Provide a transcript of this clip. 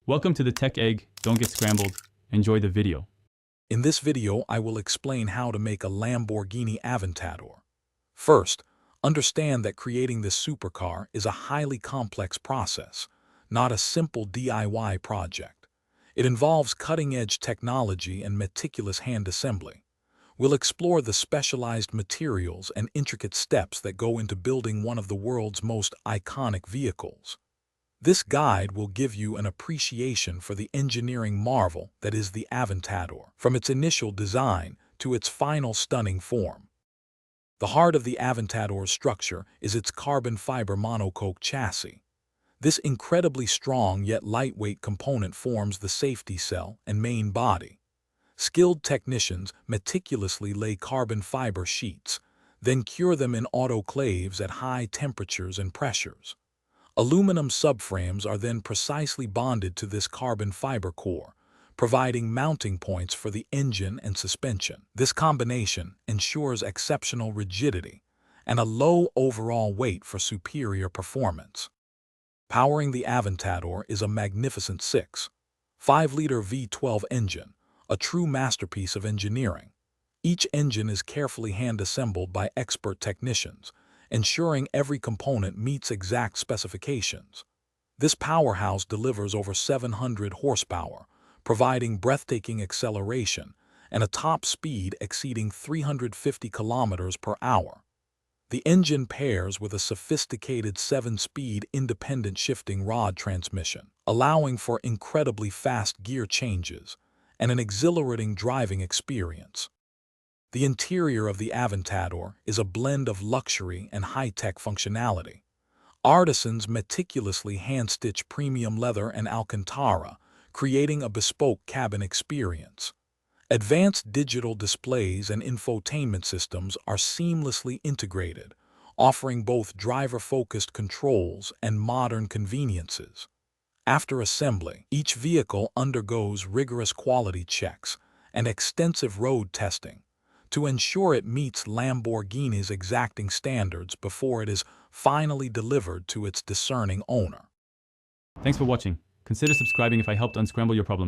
Welcome to the Tech Egg. Don't get scrambled. Enjoy the video. In this video, I will explain how to make a Lamborghini Aventador. First, understand that creating this supercar is a highly complex process, not a simple DIY project. It involves cutting-edge technology and meticulous hand assembly. We'll explore the specialized materials and intricate steps that go into building one of the world's most iconic vehicles. This guide will give you an appreciation for the engineering marvel that is the Aventador, from its initial design to its final stunning form. The heart of the Aventador's structure is its carbon fiber monocoque chassis. This incredibly strong yet lightweight component forms the safety cell and main body. Skilled technicians meticulously lay carbon fiber sheets, then cure them in autoclaves at high temperatures and pressures. Aluminum subframes are then precisely bonded to this carbon fiber core, providing mounting points for the engine and suspension. This combination ensures exceptional rigidity and a low overall weight for superior performance. Powering the Aventador is a magnificent 6.5-liter V12 engine, a true masterpiece of engineering. Each engine is carefully hand-assembled by expert technicians, ensuring every component meets exact specifications. This powerhouse delivers over 700 horsepower, providing breathtaking acceleration and a top speed exceeding 350 kilometers per hour. The engine pairs with a sophisticated 7-speed independent shifting rod transmission, allowing for incredibly fast gear changes and an exhilarating driving experience. The interior of the Aventador is a blend of luxury and high-tech functionality. Artisans meticulously hand-stitch premium leather and Alcantara, creating a bespoke cabin experience. Advanced digital displays and infotainment systems are seamlessly integrated, offering both driver-focused controls and modern conveniences. After assembly, each vehicle undergoes rigorous quality checks and extensive road testing to ensure it meets Lamborghini's exacting standards before it is finally delivered to its discerning owner. Thanks for watching. Consider subscribing if I helped unscramble your problems.